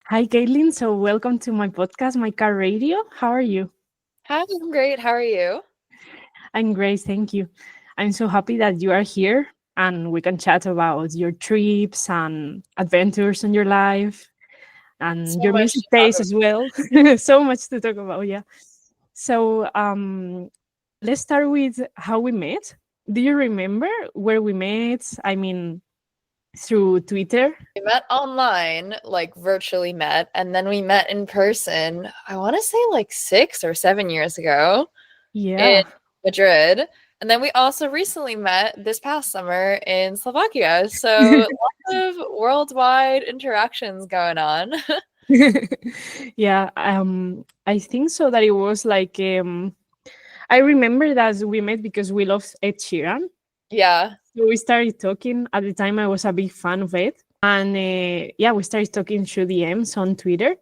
Hi, Caitlyn. So, welcome to my podcast, My Car Radio. How are you? Hi, I'm great. How are you? I'm great, thank you. I'm so happy that you are here and we can chat about your trips and adventures in your life and So your much music to talk taste about. as well. So much to talk about, yeah. So, let's start with how we met. Do you remember where we met? I mean, through Twitter? We met online, like virtually met, and then we met in person, I want to say like 6 or 7 years ago in Yeah. Madrid. And then we also recently met this past summer in Slovakia. So lots of worldwide interactions going on. Yeah, I think so that it was like I remember that we met because we love Ed Sheeran. Yeah. So we started talking. At the time, I was a big fan of Ed, and yeah, we started talking through DMs on Twitter.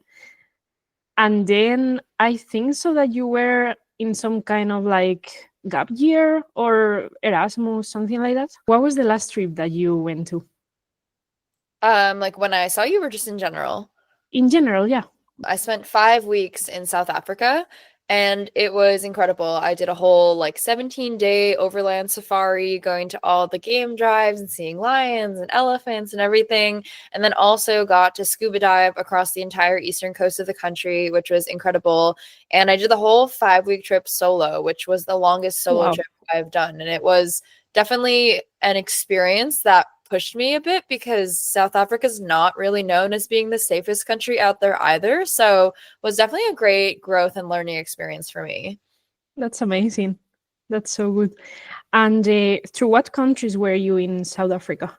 And then I think so that you were in some kind of like gap year or Erasmus, something like that. What was the last trip that you went to? Like when I saw you were just in general. In general, yeah. I spent 5 weeks in South Africa and it was incredible. I did a whole like 17-day overland safari, going to all the game drives and seeing lions and elephants and everything. And then also got to scuba dive across the entire eastern coast of the country, which was incredible. And I did the whole 5 week trip solo, which was the longest solo Wow. trip I've done. And it was definitely an experience that pushed me a bit because South Africa is not really known as being the safest country out there either. So was definitely a great growth and learning experience for me. That's amazing. That's so good. And through what countries were you in South Africa?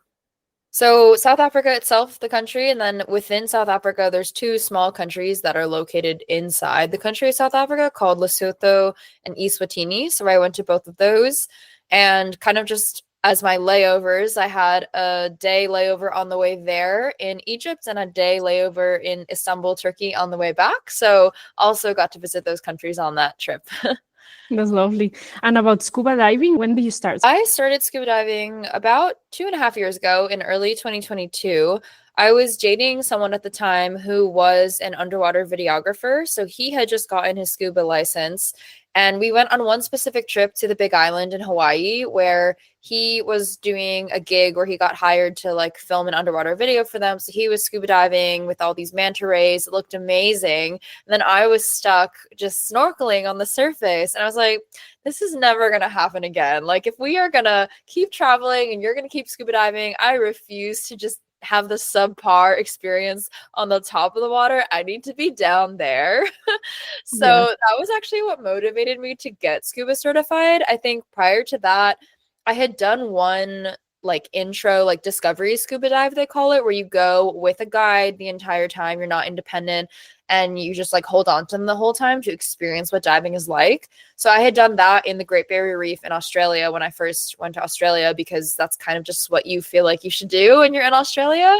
So South Africa itself, the country, and then within South Africa, there's two small countries that are located inside the country of South Africa called Lesotho and Eswatini. So I went to both of those and kind of just as my layovers, I had a day layover on the way there in Egypt and a day layover in Istanbul, Turkey on the way back. So also got to visit those countries on that trip. That's lovely. And about scuba diving, when did you start? I started scuba diving about 2.5 years ago in early 2022. I was dating someone at the time who was an underwater videographer. So he had just gotten his scuba license. And we went on one specific trip to the Big Island in Hawaii where he was doing a gig where he got hired to like film an underwater video for them. So he was scuba diving with all these manta rays. It looked amazing. And then I was stuck just snorkeling on the surface. And I was like, this is never going to happen again. Like, if we are going to keep traveling and you're going to keep scuba diving, I refuse to just have the subpar experience on the top of the water. I need to be down there. So Yeah. that was actually what motivated me to get scuba certified. I think prior to that, I had done one like intro, like discovery scuba dive, they call it, where you go with a guide the entire time. You're not independent and you just like hold on to them the whole time to experience what diving is like. So I had done that in the Great Barrier Reef in Australia when I first went to Australia because that's kind of just what you feel like you should do when you're in Australia.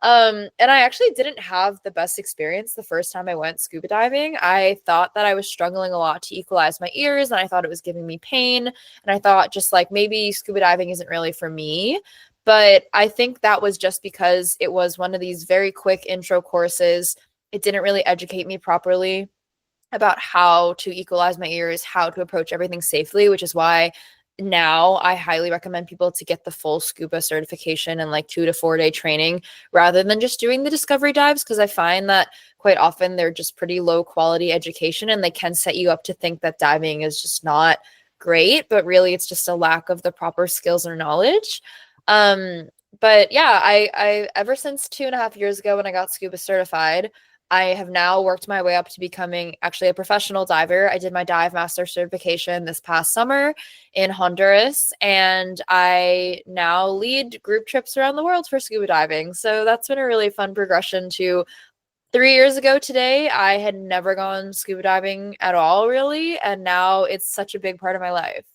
And I actually didn't have the best experience the first time I went scuba diving. I thought that I was struggling a lot to equalize my ears, and I thought it was giving me pain. And I thought just like maybe scuba diving isn't really for me. But I think that was just because it was one of these very quick intro courses. It didn't really educate me properly about how to equalize my ears, how to approach everything safely, which is why now I highly recommend people to get the full scuba certification and like 2 to 4 day training rather than just doing the discovery dives because I find that quite often they're just pretty low quality education and they can set you up to think that diving is just not great, but really it's just a lack of the proper skills or knowledge. Um, but yeah, I ever since 2.5 years ago when I got scuba certified, I have now worked my way up to becoming actually a professional diver. I did my dive master certification this past summer in Honduras, and I now lead group trips around the world for scuba diving. So that's been a really fun progression to 3 years ago today. I had never gone scuba diving at all, really, and now it's such a big part of my life.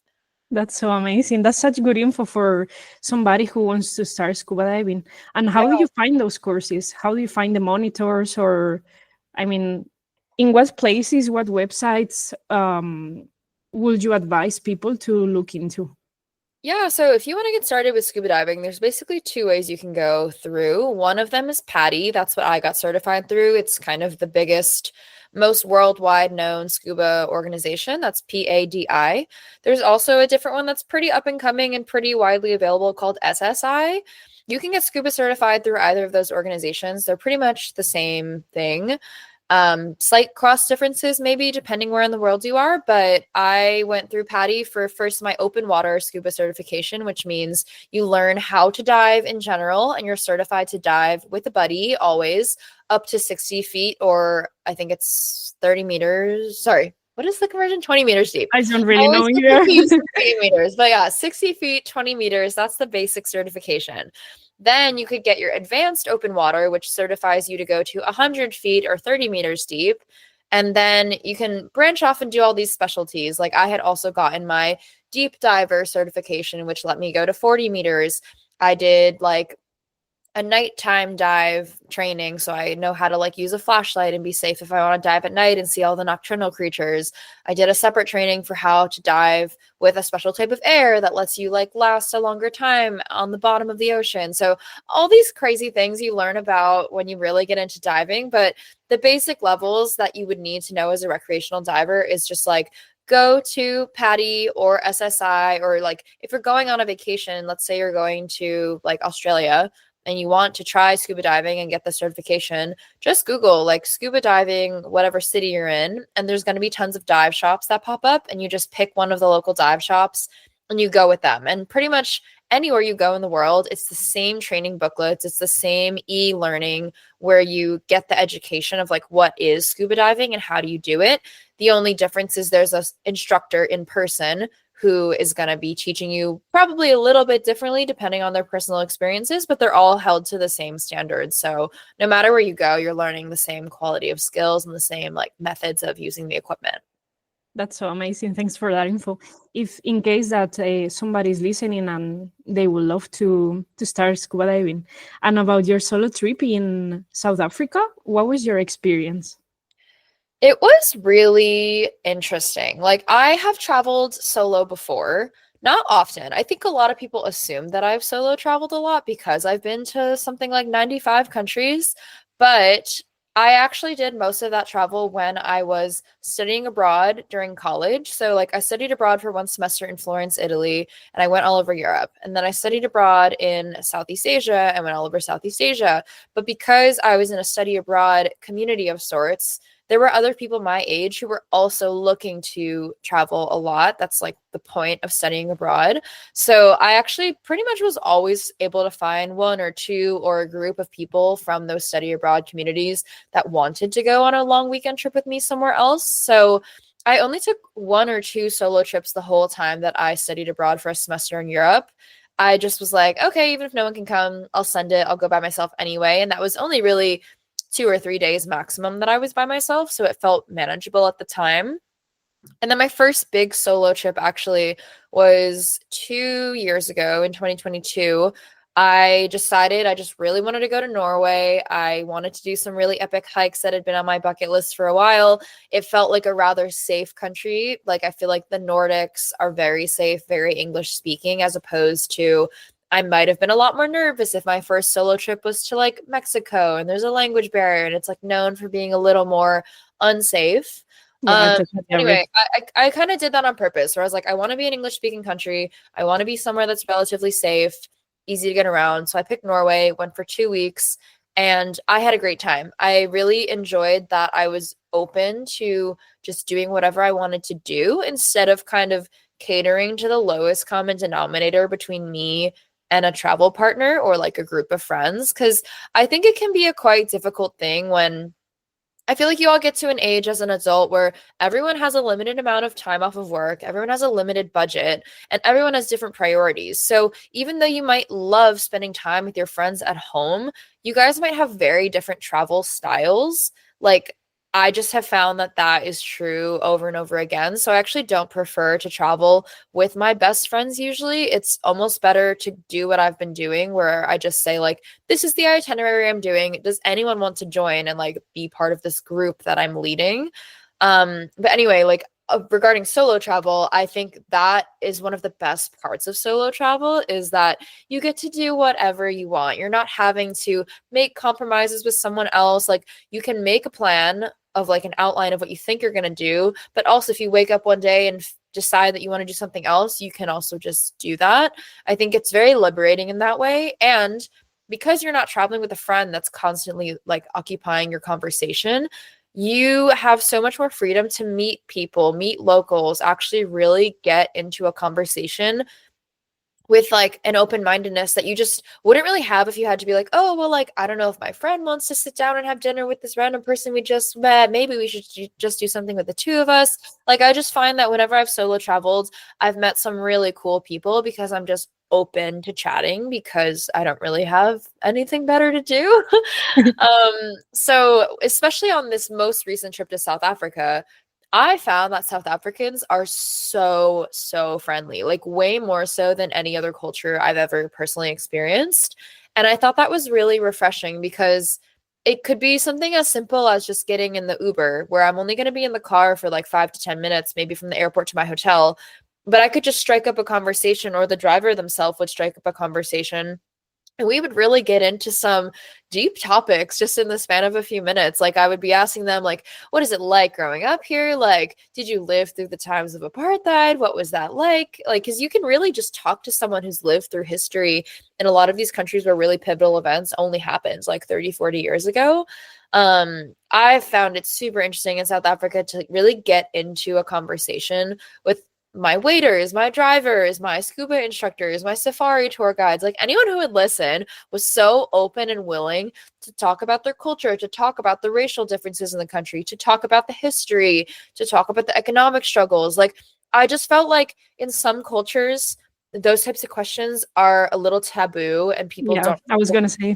That's so amazing. That's such good info for somebody who wants to start scuba diving. And Yeah. how do you find those courses? How do you find the monitors? Or, I mean, in what places, what websites would you advise people to look into? Yeah, so if you want to get started with scuba diving, there's basically two ways you can go through. One of them is PADI. That's what I got certified through. It's kind of the biggest, most worldwide known scuba organization. That's PADI. There's also a different one that's pretty up and coming and pretty widely available called SSI. You can get scuba certified through either of those organizations. They're pretty much the same thing. Slight cross differences, maybe depending where in the world you are. But I went through PADI for first my open water scuba certification, which means you learn how to dive in general and you're certified to dive with a buddy always up to 60 feet, or I think it's 30 meters. Sorry. What is the conversion? 20 meters deep. I don't I really always know get either. confused with 20 meters, but yeah, 60 feet, 20 meters. That's the basic certification. Then you could get your advanced open water, which certifies you to go to 100 feet or 30 meters deep. And then you can branch off and do all these specialties. Like I had also gotten my deep diver certification, which let me go to 40 meters. I did like a nighttime dive training, so I know how to like use a flashlight and be safe if I want to dive at night and see all the nocturnal creatures. I did a separate training for how to dive with a special type of air that lets you like last a longer time on the bottom of the ocean. So all these crazy things you learn about when you really get into diving, but the basic levels that you would need to know as a recreational diver is just like go to PADI or SSI, or like if you're going on a vacation, let's say you're going to like Australia and you want to try scuba diving and get the certification, just Google like scuba diving, whatever city you're in, and there's going to be tons of dive shops that pop up, and you just pick one of the local dive shops and you go with them. And pretty much anywhere you go in the world, it's the same training booklets, it's the same e-learning where you get the education of like what is scuba diving and how do you do it. The only difference is there's an instructor in person who is going to be teaching you probably a little bit differently depending on their personal experiences, but they're all held to the same standards. So no matter where you go, you're learning the same quality of skills and the same like methods of using the equipment. That's so amazing. Thanks for that info. If in case that somebody's listening and they would love to start scuba diving, and about your solo trip in South Africa, what was your experience? It was really interesting. Like, I have traveled solo before, not often. I think a lot of people assume that I've solo traveled a lot because I've been to something like 95 countries, but I actually did most of that travel when I was studying abroad during college. So, like, I studied abroad for one semester in Florence, Italy, and I went all over Europe. And then I studied abroad in Southeast Asia and went all over Southeast Asia. But because I was in a study abroad community of sorts, there were other people my age who were also looking to travel a lot. That's like the point of studying abroad. So I actually pretty much was always able to find one or two or a group of people from those study abroad communities that wanted to go on a long weekend trip with me somewhere else. So I only took one or two solo trips the whole time that I studied abroad for a semester in Europe. I just was like, okay, even if no one can come, I'll send it. I'll go by myself anyway. And that was only really 2 or 3 days maximum that I was by myself. So it felt manageable at the time. And then my first big solo trip actually was 2 years ago in 2022. I decided I just really wanted to go to Norway. I wanted to do some really epic hikes that had been on my bucket list for a while. It felt like a rather safe country. Like, I feel like the Nordics are very safe, very English speaking, as opposed to I might have been a lot more nervous if my first solo trip was to like Mexico and there's a language barrier and it's like known for being a little more unsafe. Yeah, I totally agree. Anyway, I kind of did that on purpose where I was like, I want to be an English speaking country. I want to be somewhere that's relatively safe, easy to get around. So I picked Norway, went for 2 weeks, and I had a great time. I really enjoyed that I was open to just doing whatever I wanted to do instead of kind of catering to the lowest common denominator between me and a travel partner or like a group of friends. Because I think it can be a quite difficult thing when I feel like you all get to an age as an adult where everyone has a limited amount of time off of work, everyone has a limited budget, and everyone has different priorities. So even though you might love spending time with your friends at home, you guys might have very different travel styles. Like, I just have found that that is true over and over again. So I actually don't prefer to travel with my best friends usually. It's almost better to do what I've been doing where I just say like, this is the itinerary I'm doing. Does anyone want to join and like be part of this group that I'm leading? But anyway, like regarding solo travel, I think that is one of the best parts of solo travel, is that you get to do whatever you want. You're not having to make compromises with someone else. Like, you can make a plan of like an outline of what you think you're going to do, but also if you wake up one day and decide that you want to do something else, you can also just do that. I think it's very liberating in that way. And because you're not traveling with a friend that's constantly like occupying your conversation, you have so much more freedom to meet people, meet locals, actually really get into a conversation with like an open-mindedness that you just wouldn't really have if you had to be like, oh, well, like, I don't know if my friend wants to sit down and have dinner with this random person we just met. Maybe we should just do something with the two of us. Like, I just find that whenever I've solo traveled, I've met some really cool people because I'm just open to chatting because I don't really have anything better to do. So especially on this most recent trip to South Africa, I found that South Africans are so, so friendly, like way more so than any other culture I've ever personally experienced. And I thought that was really refreshing because it could be something as simple as just getting in the Uber, where I'm only going to be in the car for like 5 to 10 minutes, maybe from the airport to my hotel. But I could just strike up a conversation, or the driver themselves would strike up a conversation. And we would really get into some deep topics just in the span of a few minutes. Like, I would be asking them, like, what is it like growing up here? Like, did you live through the times of apartheid? What was that like? Like, because you can really just talk to someone who's lived through history in a lot of these countries where really pivotal events only happened like 30, 40 years ago. I found it super interesting in South Africa to really get into a conversation with my waiters, my drivers, my scuba instructors, my safari tour guides, like anyone who would listen was so open and willing to talk about their culture, to talk about the racial differences in the country, to talk about the history, to talk about the economic struggles. Like, I just felt like in some cultures, those types of questions are a little taboo and people Yeah, don't. I was gonna say.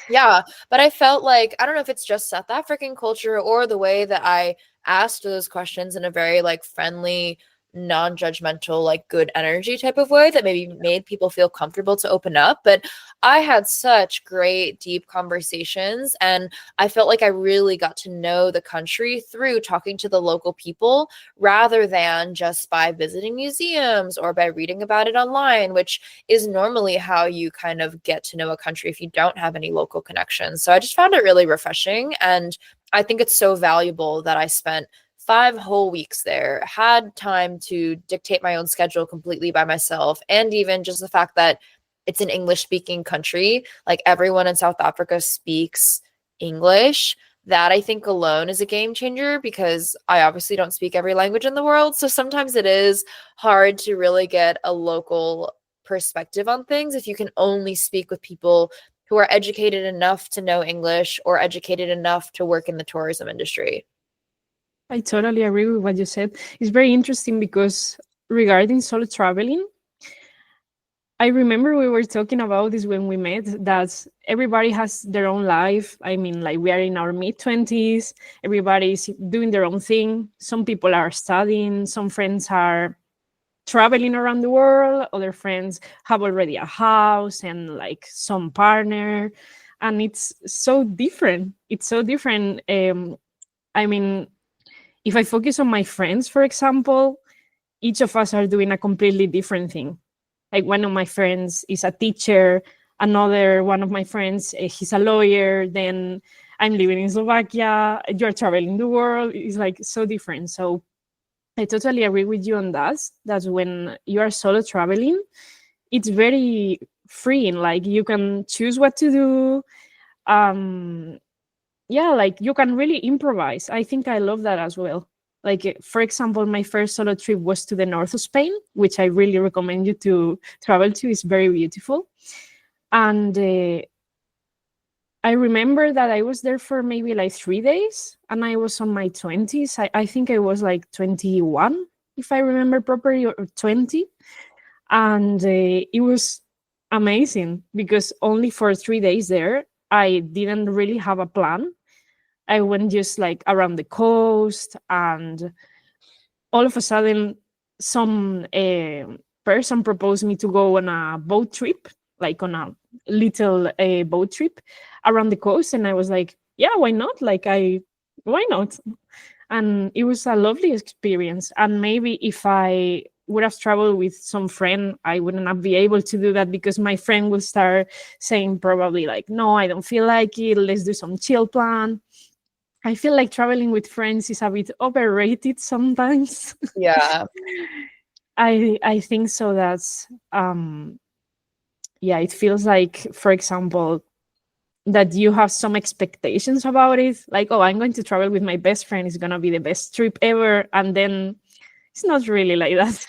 Yeah, but I felt like, I don't know if it's just South African culture or the way that I asked those questions in a very like friendly, non-judgmental, like good energy type of way that maybe made people feel comfortable to open up. But I had such great deep conversations, and I felt like I really got to know the country through talking to the local people rather than just by visiting museums or by reading about it online, which is normally how you kind of get to know a country if you don't have any local connections. So I just found it really refreshing, and I think it's so valuable that I spent 5 whole weeks there, had time to dictate my own schedule completely by myself. And even just the fact that it's an English speaking country, like everyone in South Africa speaks English. That I think alone is a game changer because I obviously don't speak every language in the world. So sometimes it is hard to really get a local perspective on things if you can only speak with people who are educated enough to know English or educated enough to work in the tourism industry. I totally agree with what you said. It's very interesting because regarding solo traveling, I remember we were talking about this when we met, that everybody has their own life. I mean, like, we are in our mid-20s, everybody's doing their own thing. Some people are studying, some friends are traveling around the world, other friends have already a house and like some partner. And it's so different. It's so different. I mean, if I focus on my friends, for example, each of us are doing a completely different thing. Like, one of my friends is a teacher, another one of my friends, he's a lawyer, then I'm living in Slovakia, you're traveling the world. It's like so different. So I totally agree with you on that. That's when you are solo traveling, it's very freeing. Like, you can choose what to do. Yeah, like, you can really improvise. I think I love that as well. Like, for example, my first solo trip was to the north of Spain, which I really recommend you to travel to. It's very beautiful. And I remember that I was there for maybe like 3 days, and I was on my 20s. I think I was like 21, if I remember properly, or 20. And it was amazing because only for 3 days there, I didn't really have a plan. I went just like around the coast, and all of a sudden, some person proposed me to go on a boat trip, like on a little boat trip around the coast, and I was like, "Yeah, why not? Like, why not?" And it was a lovely experience. And maybe if I would have traveled with some friend, I wouldn't have be able to do that, because my friend would start saying probably like, no, I don't feel like it, let's do some chill plan. I feel like traveling with friends is a bit overrated sometimes. Yeah. I think so. That's yeah, it feels like, for example, that you have some expectations about it, like, oh, I'm going to travel with my best friend, it's going to be the best trip ever, and then it's not really like that.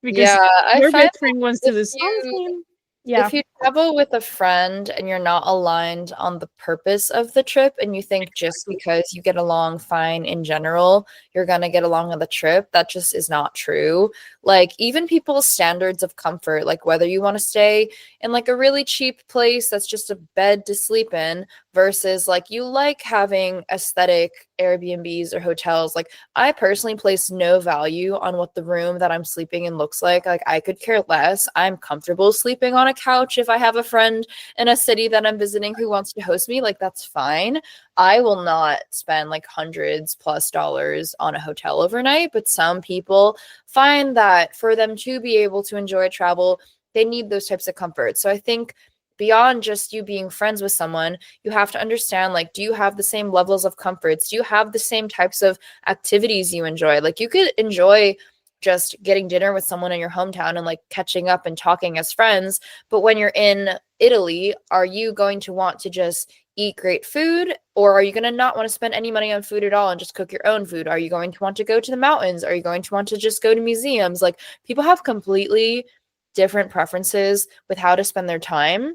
Because Yeah, I your find best friend wants to if do you something. Yeah, if you travel with a friend and you're not aligned on the purpose of the trip, and you think just because you get along fine in general, you're going to get along on the trip, that just is not true. Like, even people's standards of comfort, like whether you want to stay in like a really cheap place that's just a bed to sleep in versus like you like having aesthetic Airbnbs or hotels. Like, I personally place no value on what the room that I'm sleeping in looks like. Like, I could care less. I'm comfortable sleeping on a couch if I have a friend in a city that I'm visiting who wants to host me. Like, that's fine. I will not spend like hundreds plus dollars on a hotel overnight, but some people find that for them to be able to enjoy travel, they need those types of comforts. So I think beyond just you being friends with someone, you have to understand, like, do you have the same levels of comforts? Do you have the same types of activities you enjoy? Like, you could enjoy just getting dinner with someone in your hometown and like catching up and talking as friends, but when you're in Italy, are you going to want to just eat great food, or are you going to not want to spend any money on food at all and just cook your own food? Are you going to want to go to the mountains? Are you going to want to just go to museums? Like, people have completely different preferences with how to spend their time.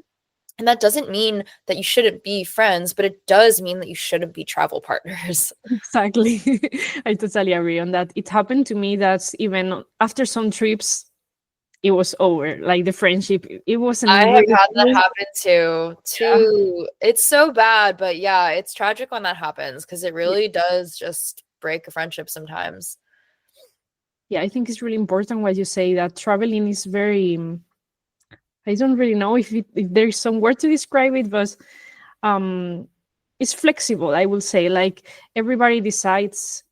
And that doesn't mean that you shouldn't be friends, but it does mean that you shouldn't be travel partners. exactly. I totally agree on that. It happened to me that even after some trips, it was over. Like the friendship, it I wasn't have had that really. happen too. Yeah. It's so bad, but yeah, it's tragic when that happens because it Yeah. really does just break a friendship sometimes. Yeah, I think it's really important what you say, that traveling is very. I don't really know if there's some word to describe it, but um, it's flexible. I will say, like, everybody decides.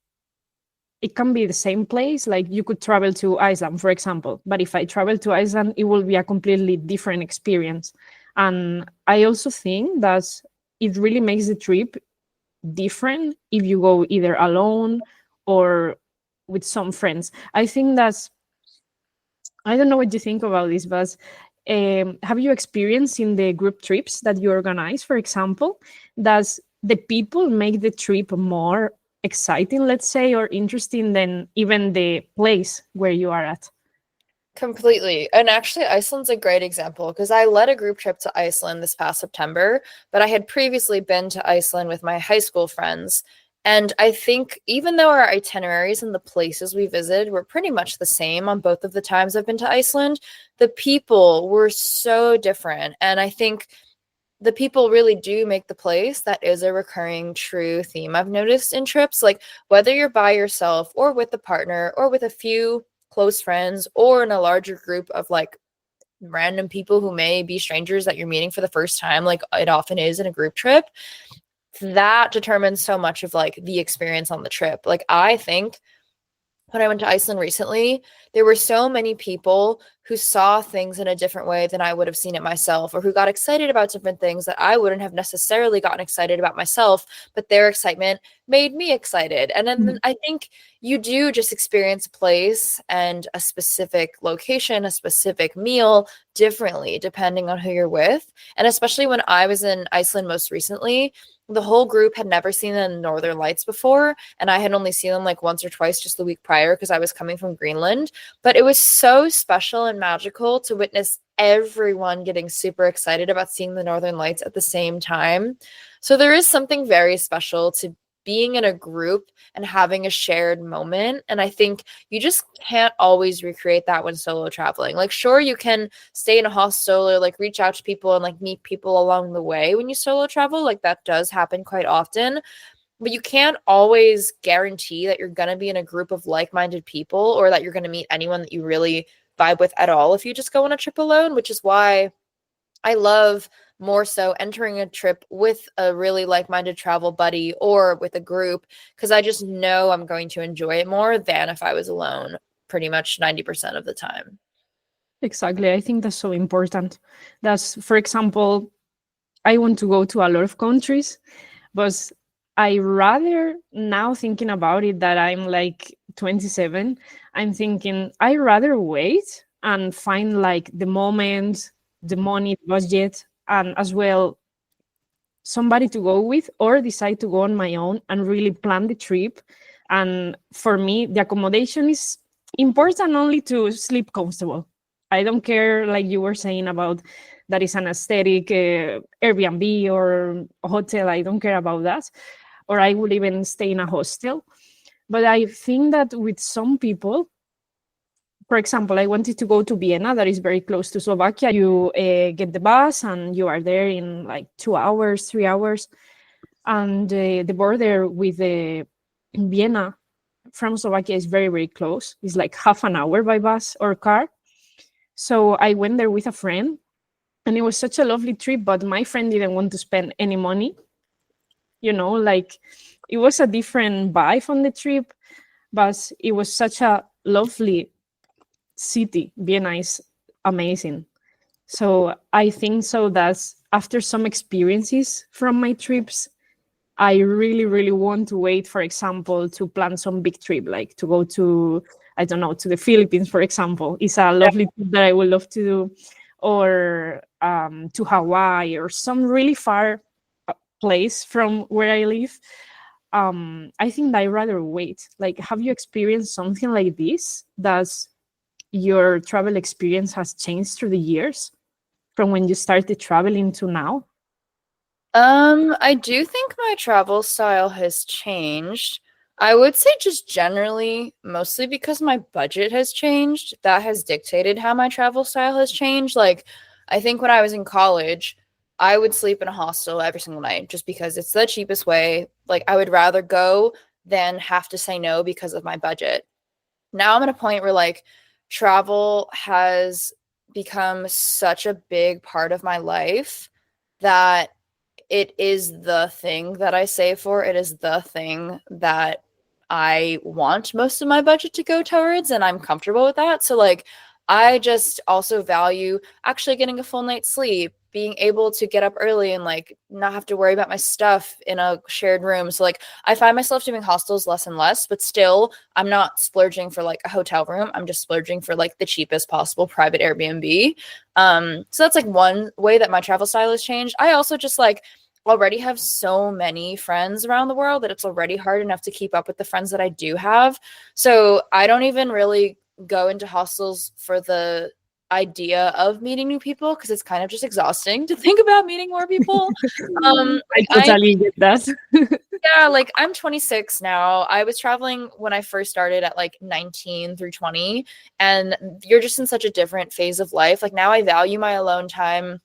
It can be the same place. Like, you could travel to Iceland, for example, but if I travel to Iceland, it will be a completely different experience. And I also think that it really makes the trip different if you go either alone or with some friends. I think that's, I don't know what you think about this, but have you experienced in the group trips that you organize, for example, does the people make the trip more exciting, let's say, or interesting than even the place where you are at? Completely. And actually, Iceland's a great example because I led a group trip to Iceland this past September, but I had previously been to Iceland with my high school friends. And I think even though our itineraries and the places we visited were pretty much the same on both of the times I've been to Iceland, the people were so different. And I think the people really do make the place. That is a recurring true theme I've noticed in trips. Like, whether you're by yourself or with a partner or with a few close friends or in a larger group of like random people who may be strangers that you're meeting for the first time, like it often is in a group trip, that determines so much of like the experience on the trip. Like, I think when I went to Iceland recently, there were so many people who saw things in a different way than I would have seen it myself, or who got excited about different things that I wouldn't have necessarily gotten excited about myself, but their excitement made me excited. And then I think you do just experience a place and a specific location, a specific meal differently depending on who you're with. And especially when I was in Iceland most recently, the whole group had never seen the Northern Lights before, and I had only seen them like once or twice just the week prior because I was coming from Greenland. But it was so special and magical to witness everyone getting super excited about seeing the Northern Lights at the same time. So there is something very special to being in a group and having a shared moment. And I think you just can't always recreate that when solo traveling. Like, sure, you can stay in a hostel or like reach out to people and like meet people along the way when you solo travel. Like, that does happen quite often. But you can't always guarantee that you're going to be in a group of like-minded people or that you're going to meet anyone that you really vibe with at all if you just go on a trip alone, which is why I love more so entering a trip with a really like-minded travel buddy or with a group, because I just know I'm going to enjoy it more than if I was alone pretty much 90% of the time. Exactly. I think that's so important. That's, for example, I want to go to a lot of countries, but I rather, now thinking about it, that I'm like 27, I'm thinking I rather wait and find like the moment, the money, budget, and as well somebody to go with, or decide to go on my own and really plan the trip. And for me, the accommodation is important only to sleep comfortable. I don't care, like you were saying, about that is an aesthetic Airbnb or a hotel. I don't care about that. Or I would even stay in a hostel. But I think that with some people, for example, I wanted to go to Vienna, that is very close to Slovakia. You get the bus and you are there in like 2 hours, 3 hours. And the border with Vienna from Slovakia is very, very close. It's like half an hour by bus or car. So I went there with a friend and it was such a lovely trip, but my friend didn't want to spend any money. You know, like it was a different vibe on the trip, but it was such a lovely city. Vienna is amazing. So I think so that after some experiences from my trips, I really, really want to wait, for example, to plan some big trip, like to go to, I don't know, to the Philippines, for example. It's a lovely trip that I would love to do, or to Hawaii or some really far place from where I live. I think I rather wait. Like, have you experienced something like this? Does your travel experience has changed through the years from when you started traveling to now? I do think my travel style has changed. I would say just generally, mostly because my budget has changed. That has dictated how my travel style has changed. Like, I think when I was in college, I would sleep in a hostel every single night just because it's the cheapest way. Like, I would rather go than have to say no because of my budget. Now I'm at a point where like travel has become such a big part of my life that it is the thing that I save for. It is the thing that I want most of my budget to go towards, and I'm comfortable with that. So, like, I just also value actually getting a full night's sleep, being able to get up early and like not have to worry about my stuff in a shared room. So, like, I find myself doing hostels less and less, but still, I'm not splurging for like a hotel room. I'm just splurging for like the cheapest possible private Airbnb. So that's like one way that my travel style has changed. I also just like already have so many friends around the world that it's already hard enough to keep up with the friends that I do have. So I don't even really go into hostels for the idea of meeting new people because it's kind of just exhausting to think about meeting more people. I totally get that. Yeah, like I'm 26 now. I was traveling when I first started at like 19 through 20, and you're just in such a different phase of life. Like now I value my alone time.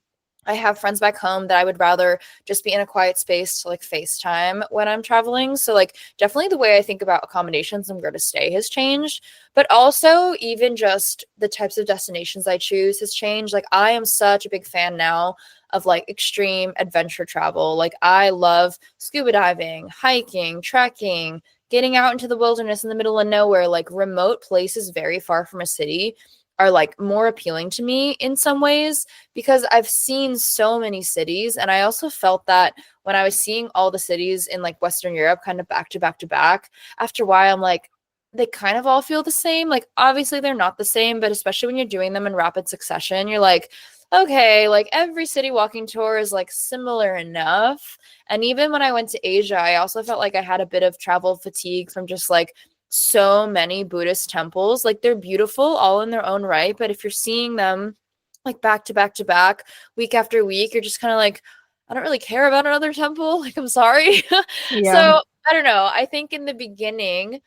I have friends back home that I would rather just be in a quiet space to like FaceTime when I'm traveling. So like definitely the way I think about accommodations and where to stay has changed, but also even just the types of destinations I choose has changed. Like I am such a big fan now of like extreme adventure travel. Like I love scuba diving, hiking, trekking, getting out into the wilderness in the middle of nowhere, like remote places very far from a city are like more appealing to me in some ways because I've seen so many cities. And I also felt that when I was seeing all the cities in like Western Europe kind of back to back to back, after a while I'm like, they kind of all feel the same. Like obviously they're not the same, but especially when you're doing them in rapid succession, you're like, okay, like every city walking tour is like similar enough. And even when I went to Asia, I also felt like I had a bit of travel fatigue from just like so many Buddhist temples. Like they're beautiful all in their own right, but if you're seeing them like back to back to back, week after week, you're just kind of like, I don't really care about another temple. Like, I'm sorry. Yeah. So I don't know. I think in the beginning,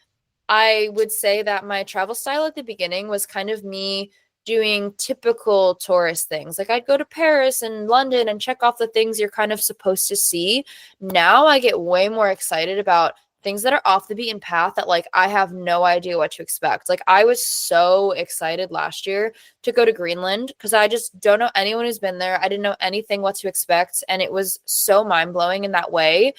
I would say that my travel style at the beginning was kind of me doing typical tourist things. Like I'd go to Paris and London and check off the things you're kind of supposed to see. Now I get way more excited about things that are off the beaten path that like I have no idea what to expect. Like I was so excited last year to go to Greenland because I just don't know anyone who's been there. I didn't know anything what to expect, and it was so mind-blowing in that way,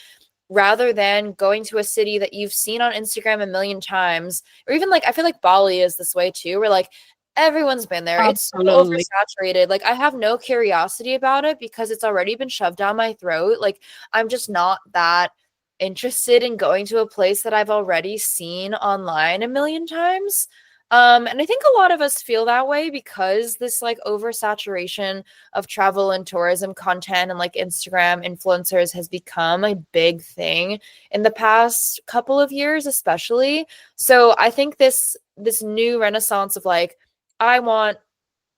rather than going to a city that you've seen on Instagram a million times. Or even like I feel like Bali is this way too, where like everyone's been there. It's so Absolutely. oversaturated. Like I have no curiosity about it because it's already been shoved down my throat. Like I'm just not that interested in going to a place that I've already seen online a million times. And I think a lot of us feel that way because this like oversaturation of travel and tourism content and like Instagram influencers has become a big thing in the past couple of years, especially. So I think this new renaissance of like, I want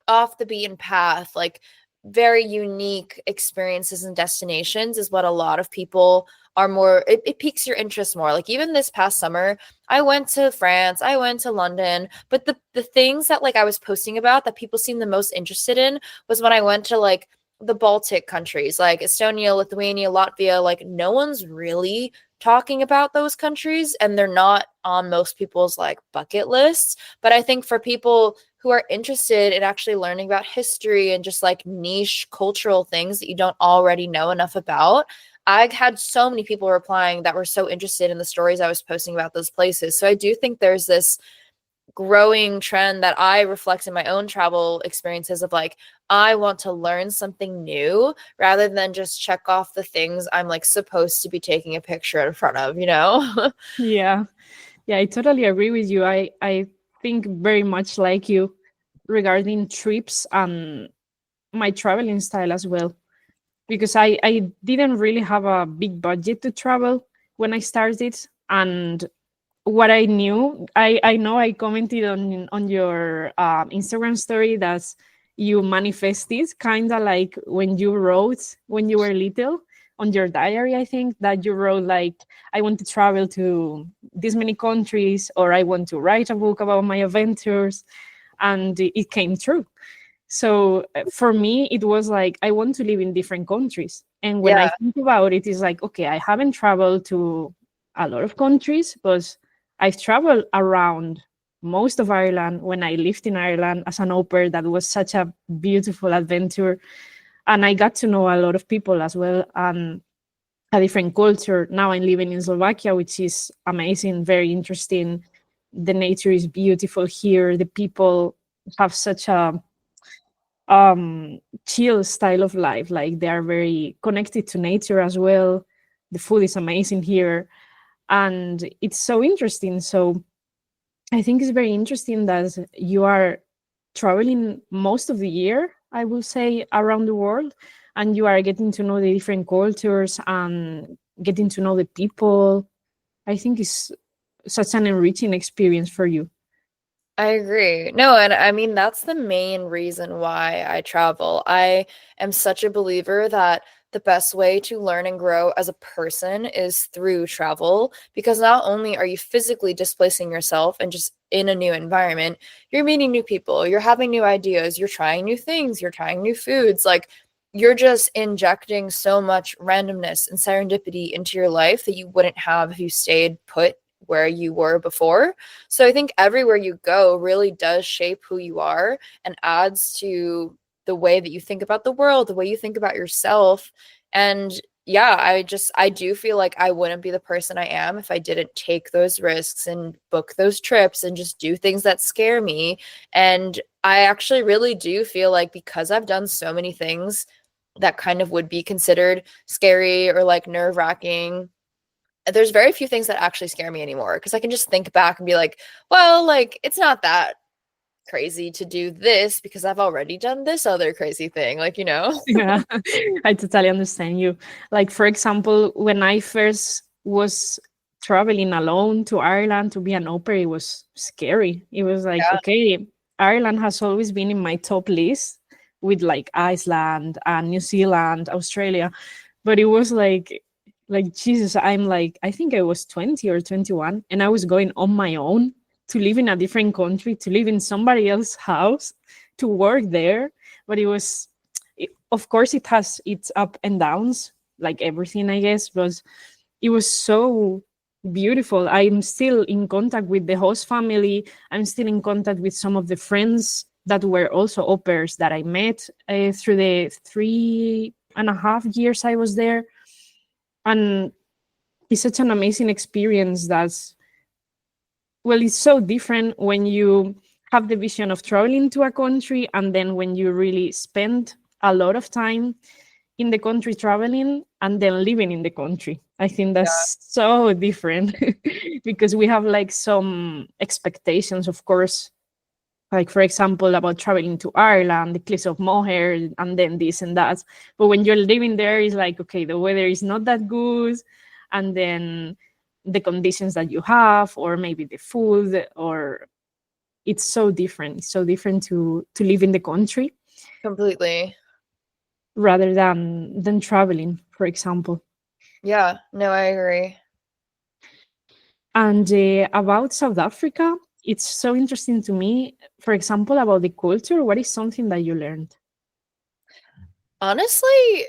off the beaten path, like very unique experiences and destinations is what a lot of people are more, it piques your interest more. Like even this past summer, I went to France, I went to London, but the things that like I was posting about that people seemed the most interested in was when I went to like the Baltic countries, like Estonia, Lithuania, Latvia. Like no one's really talking about those countries, and they're not on most people's like bucket lists. But I think for people who are interested in actually learning about history and just like niche cultural things that you don't already know enough about, I had so many people replying that were so interested in the stories I was posting about those places. So I do think there's this growing trend that I reflect in my own travel experiences of like, I want to learn something new rather than just check off the things I'm like supposed to be taking a picture in front of, you know? Yeah. Yeah, I totally agree with you. I think very much like you regarding trips and my traveling style as well. Because I didn't really have a big budget to travel when I started. And what I knew, I know I commented on your Instagram story that you manifested kind of like when you wrote when you were little on your diary. I think that you wrote like, I want to travel to this many countries, or I want to write a book about my adventures, and it came true. So for me, it was like, I want to live in different countries. And when I Yeah. think about it, it's like, okay, I haven't traveled to a lot of countries, but I've traveled around most of Ireland when I lived in Ireland as an au pair. That was such a beautiful adventure. And I got to know a lot of people as well, and a different culture. Now I'm living in Slovakia, which is amazing, very interesting. The nature is beautiful here. The people have such a chill style of life. Like they are very connected to nature as well. The food is amazing here, and it's so interesting. So I think it's very interesting that you are traveling most of the year, I will say, around the world, and you are getting to know the different cultures and getting to know the people. I think it's such an enriching experience for you. I agree. No, and I mean, that's the main reason why I travel. I am such a believer that the best way to learn and grow as a person is through travel, because not only are you physically displacing yourself and just in a new environment, you're meeting new people, you're having new ideas, you're trying new things, you're trying new foods. Like, you're just injecting so much randomness and serendipity into your life that you wouldn't have if you stayed put where you were before. So I think everywhere you go really does shape who you are and adds to the way that you think about the world, the way you think about yourself. And yeah, I do feel like I wouldn't be the person I am if I didn't take those risks and book those trips and just do things that scare me. And I actually really do feel like because I've done so many things that kind of would be considered scary or like nerve-wracking, there's very few things that actually scare me anymore, because I can just think back and be like, well, like it's not that crazy to do this because I've already done this other crazy thing, like, you know. Yeah, I totally understand you. Like, for example, when I first was traveling alone to Ireland to be an au pair, it was scary. It was like, Yeah. okay, Ireland has always been in my top list with like Iceland and New Zealand, Australia. But it was like Jesus, I'm like, I think I was 20 or 21, and I was going on my own to live in a different country, to live in somebody else's house, to work there. But it was, of course, it has its up and downs, like everything, I guess. But it was so beautiful. I'm still in contact with the host family. I'm still in contact with some of the friends that were also au pairs that I met through the 3.5 years I was there. And it's such an amazing experience that's, well, it's so different when you have the vision of traveling to a country and then when you really spend a lot of time in the country traveling and then living in the country. I think Yeah, that's so different because we have like some expectations, of course, like for example about traveling to Ireland, the cliffs of Moher, and then this and that. But when you're living there, it's like, okay, the weather is not that good, and then the conditions that you have, or maybe the food, or it's so different. It's so different to live in the country completely. rather than traveling, for example. Yeah, no, I agree. And about South Africa, it's so interesting to me. For example, about the culture, what is something that you learned? Honestly,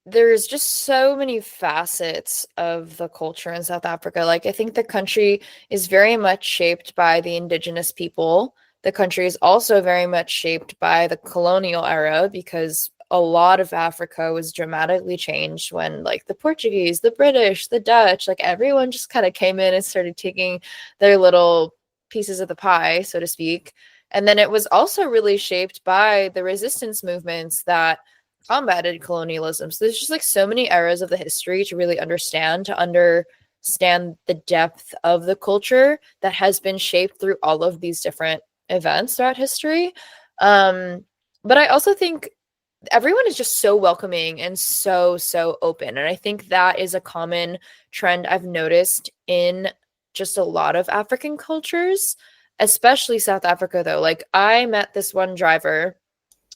there's just so many facets of the culture in South Africa. Like, I think the country is very much shaped by the indigenous people. The country is also very much shaped by the colonial era because a lot of Africa was dramatically changed when, like, the Portuguese, the British, the Dutch, like, everyone just kind of came in and started taking their little pieces of the pie, so to speak. And then it was also really shaped by the resistance movements that combated colonialism. So there's just like so many eras of the history to really understand, to understand the depth of the culture that has been shaped through all of these different events throughout history. But I also think everyone is just so welcoming and so open. And I think that is a common trend I've noticed in just a lot of African cultures, especially South Africa though. Like I met this one driver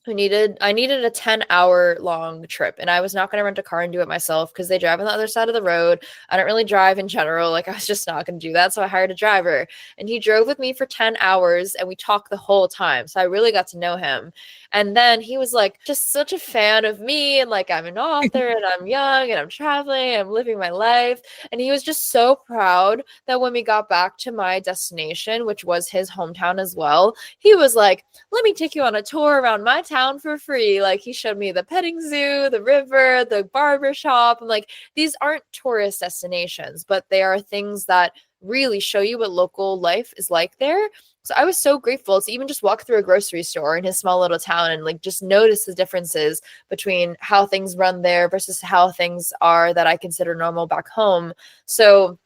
who needed I needed a 10-hour long trip and I was not going to rent a car and do it myself because they drive on the other side of the road. I don't really drive in general. Like I was just not going to do that. So I hired a driver and he drove with me for 10 hours and we talked the whole time. So I really got to know him. And then he was like just such a fan of me and like I'm an author and I'm young and I'm traveling and I'm living my life. And he was just so proud that when we got back to my destination, which was his hometown as well, he was like, let me take you on a tour around my town for free. Like he showed me the petting zoo, the river, the barber shop. And like these aren't tourist destinations, but they are things that really show you what local life is like there. So I was so grateful to even just walk through a grocery store in his small little town and like just notice the differences between how things run there versus how things are that I consider normal back home. So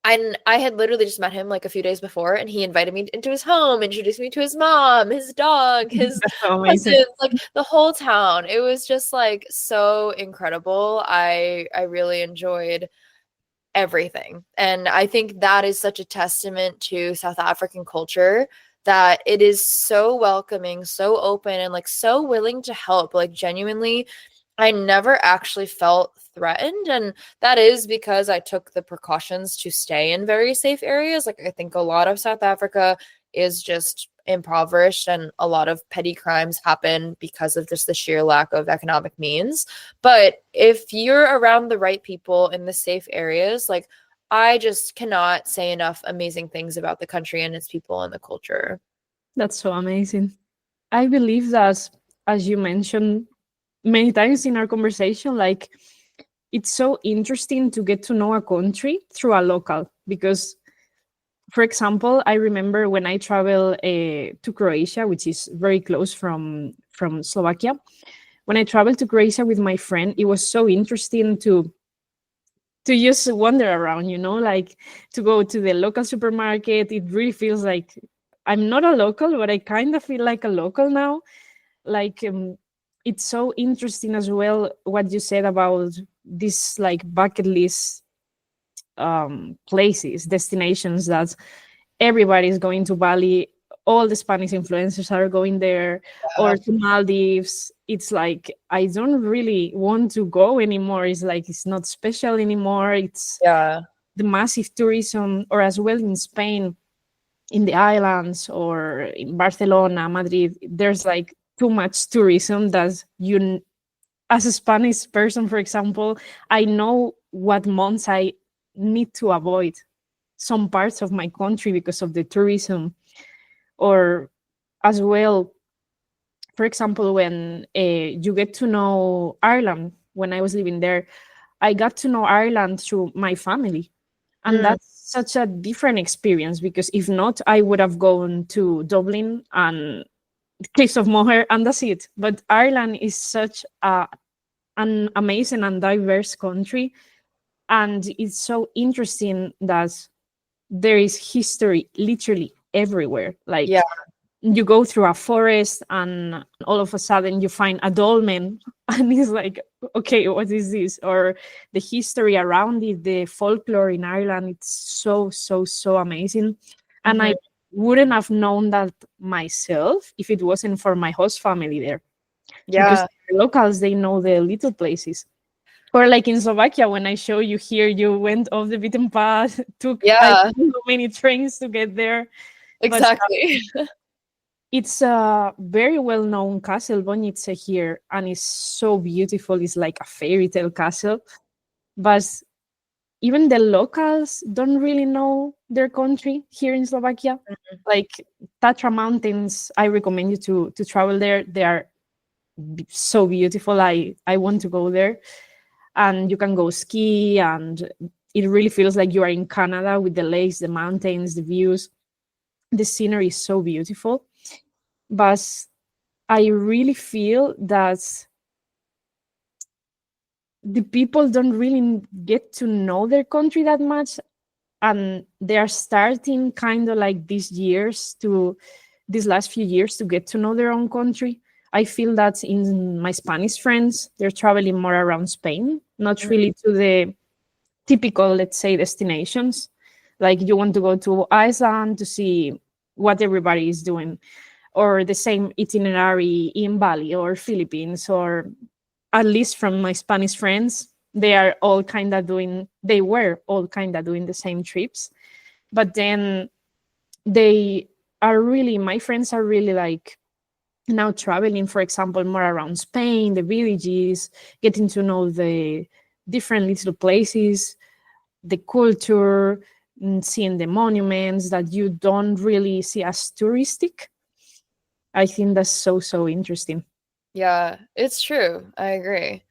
I had literally just met him like a few days before, and he invited me into his home, introduced me to his mom, his dog, his That's so amazing. cousins, like the whole town. It was just like so incredible. I really enjoyed everything. And I think that is such a testament to South African culture that it is so welcoming, so open, and like so willing to help. Like genuinely, I never actually felt threatened. And that is because I took the precautions to stay in very safe areas. Like I think a lot of South Africa is just impoverished and a lot of petty crimes happen because of just the sheer lack of economic means. But if you're around the right people in the safe areas, like I just cannot say enough amazing things about the country and its people and the culture. That's so amazing. I believe that, as you mentioned many times in our conversation, like it's so interesting to get to know a country through a local because, for example, I remember when I traveled to Croatia, which is very close from Slovakia. When I traveled to Croatia with my friend, it was so interesting to just wander around, like to go to the local supermarket. It really feels like I'm not a local, but I kind of feel like a local now. Like it's so interesting as well what you said about this like bucket list places, destinations that everybody's going to Bali. All the Spanish influencers are going there, or to Maldives. It's like I don't really want to go anymore. It's like it's not special anymore. It's Yeah. the massive tourism, or as well in Spain, in the islands, or in Barcelona, Madrid. There's like too much tourism that as a Spanish person, for example, I know what months I need to avoid some parts of my country because of the tourism. Or as well, for example, when you get to know Ireland, when I was living there, I got to know Ireland through my family. And Mm, that's such a different experience, because if not, I would have gone to Dublin and Cliffs of Moher, and that's it. But Ireland is such an amazing and diverse country. And it's so interesting that there is history literally everywhere. yeah. Like, you go through a forest and all of a sudden you find a dolmen and it's like, okay, what is this? Or the history around it, the folklore in Ireland, it's so so so amazing. And I Mhm. wouldn't have known that myself if it wasn't for my host family there, because Yeah. the locals, they know the little places. Or like in Slovakia, when I show you here, you went off the beaten path, took I Yeah, don't know how many trains to get there. But exactly. it's a very well-known castle, Bonice, here, and it's so beautiful. It's like a fairy tale castle. But even the locals don't really know their country here in Slovakia. Like Tatra Mountains, I recommend you to travel there. They are so beautiful. I want to go there, and you can go ski, and it really feels like you are in Canada with the lakes, the mountains, the views. The scenery is so beautiful. But I really feel that the people don't really get to know their country that much, and they are starting kind of like these last few years to get to know their own country. I feel that in my Spanish friends, they're traveling more around Spain, not really to the typical, let's say, destinations. Like, you want to go to Iceland to see what everybody is doing, or the same itinerary in Bali or Philippines, or at least from my Spanish friends, they were all kind of doing the same trips. But then my friends are really like now traveling, for example, more around Spain, the villages, getting to know the different little places, the culture, seeing the monuments that you don't really see as touristic. I think that's so, so interesting. Yeah, it's true. I agree.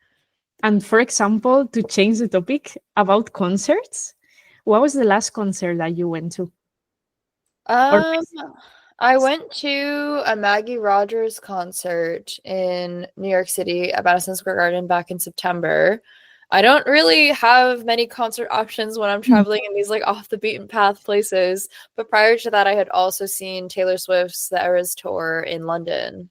And for example, to change the topic about concerts, what was the last concert that you went to? Or Um, I went to a Maggie Rogers concert in New York City at Madison Square Garden back in September. I don't really have many concert options when I'm traveling in these like off the beaten path places, but prior to that, I had also seen Taylor Swift's The Eras Tour in London.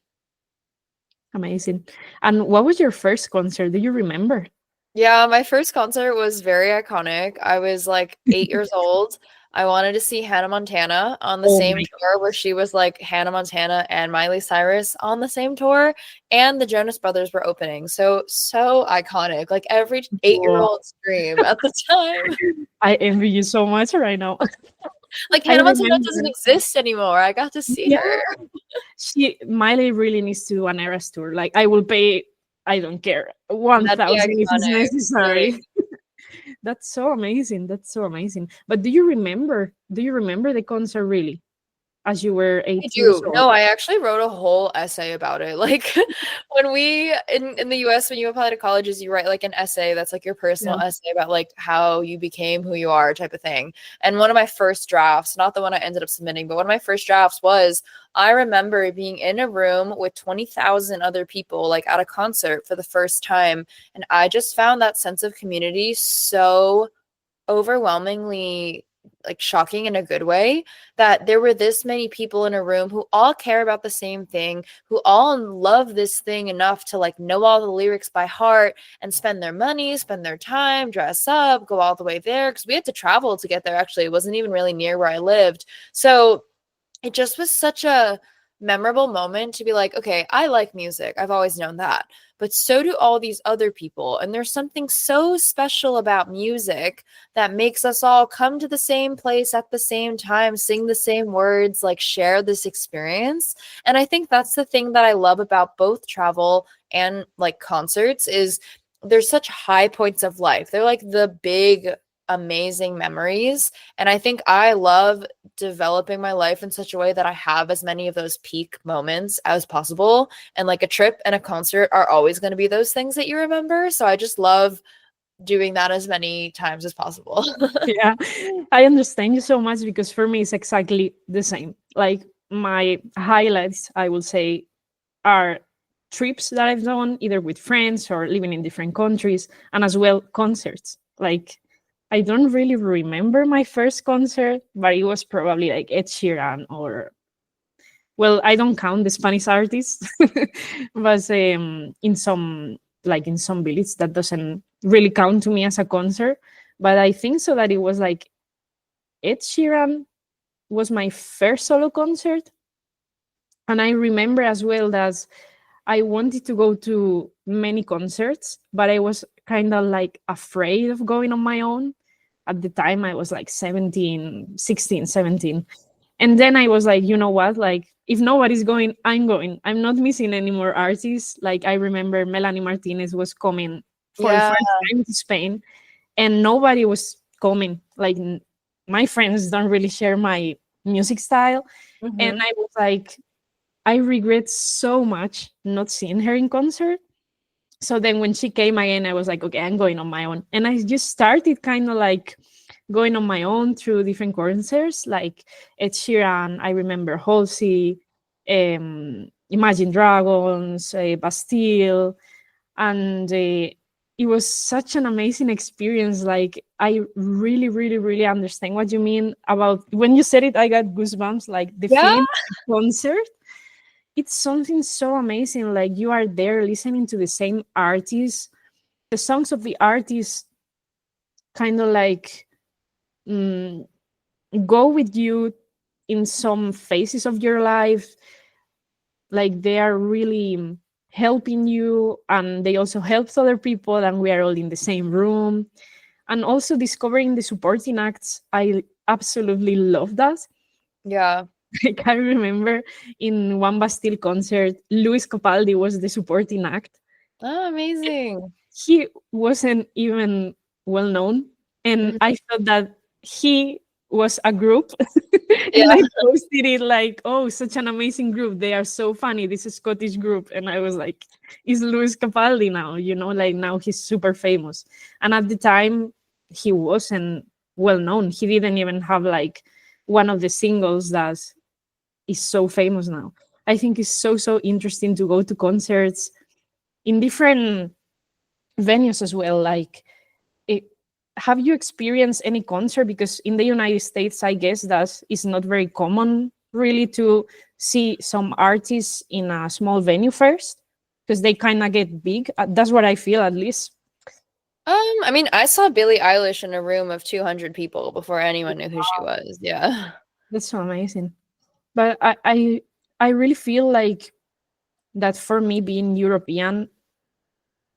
amazing. And what was your first concert? Do you remember? Yeah, my first concert was very iconic. I was like 8 years old. I wanted to see Hannah Montana on the Oh same my tour where she was like Hannah Montana and Miley Cyrus on the same tour, and the Jonas Brothers were opening. So iconic. Like every God. 8-year-old's dream at the time. I envy you so much right now. Like I Hannah Montana doesn't remember. exist anymore. I got to see Yeah, her. Miley really needs to do an Eras tour. Like, I will pay, I don't care, That'd be 1,000 if it's iconic. Really. necessary. That's so amazing. That's so amazing. But do you remember? Do you remember the concert really, as you were I 8 years do. old? No, I actually wrote a whole essay about it. Like when we in the US, when you apply to colleges, you write like an essay that's like your personal Yeah. essay about like how you became who you are type of thing. And one of my first drafts, not the one I ended up submitting, but one of my first drafts was I remember being in a room with 20,000 other people like at a concert for the first time, and I just found that sense of community so overwhelmingly like shocking in a good way, that there were this many people in a room who all care about the same thing, who all love this thing enough to like know all the lyrics by heart and spend their money, spend their time, dress up, go all the way there, because we had to travel to get there. Actually, it wasn't even really near where I lived. So it just was such a memorable moment to be like, okay, I like music. I've always known that. But so do all these other people. And there's something so special about music that makes us all come to the same place at the same time, sing the same words, like share this experience. And I think that's the thing that I love about both travel and like concerts is there's such high points of life. They're like the big amazing memories. And I think I love developing my life in such a way that I have as many of those peak moments as possible. And like a trip and a concert are always going to be those things that you remember. So I just love doing that as many times as possible. Yeah, I understand you so much because for me it's exactly the same. Like my highlights, I will say, are trips that I've done either with friends or living in different countries, and as well concerts. Like I don't really remember my first concert, but it was probably like Ed Sheeran or, well, I don't count the Spanish artists, but in some, like in some village that doesn't really count to me as a concert. But I think so that it was like Ed Sheeran was my first solo concert. And I remember as well that I wanted to go to many concerts, but I was kind of like afraid of going on my own. At the time, I was like 17, 16, 17. And then I was like, you know what? Like, if nobody's going, I'm going. I'm not missing any more artists. Like, I remember Melanie Martinez was coming for the Yeah. first time to Spain, and nobody was coming. Like, my friends don't really share my music style. And Mhm. I was like, I regret so much not seeing her in concert. So then when she came again, I was like, okay, I'm going on my own. And I just started kind of like going on my own through different concerts, like Ed Sheeran, I remember Halsey, Imagine Dragons, Bastille, and it was such an amazing experience. Like I really, really, really understand what you mean about when you said it. I got goosebumps. Like the Yeah. feeling of the concert, it's something so amazing. Like you are there listening to the same artist, the songs of the artist kind of like mm, go with you in some phases of your life. Like they are really helping you, and they also help other people, and we are all in the same room. And also discovering the supporting acts, I absolutely love that. Yeah. Like I remember in one Bastille concert, Luis Capaldi was the supporting act. Oh, amazing. He wasn't even well known, and Mhm. I thought that he was a group. And Yeah. I posted it like, oh, such an amazing group, they are so funny, this is Scottish group. And I was like, it's Luis Capaldi now, like now he's super famous. And at the time he wasn't well known, he didn't even have like one of the singles that is so famous now. I think it's so interesting to go to concerts in different venues as well. Like, it, have you experienced any concert? Because in the United States, I guess that is not very common really to see some artists in a small venue first, because they kind of get big. That's what I feel, at least. I mean, I saw Billie Eilish in a room of 200 people before anyone knew who she was. Yeah. That's so amazing. But I really feel like that for me, being European,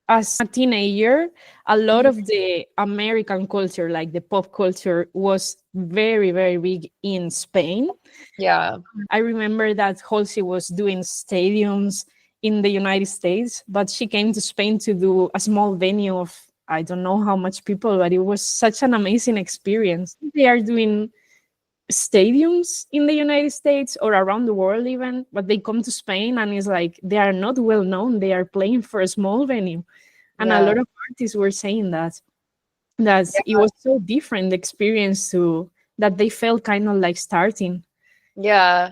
as a teenager, a lot Mhm. of the American culture, like the pop culture, was very, very big in Spain. Yeah. I remember that Halsey was doing stadiums in the United States, but she came to Spain to do a small venue of I don't know how much people, but it was such an amazing experience. They are doing stadiums in the United States or around the world even, but they come to Spain and it's like they are not well known. They are playing for a small venue. And a Yeah. lot of artists were saying that it was so different the experience to that they felt kind of like starting. Yeah.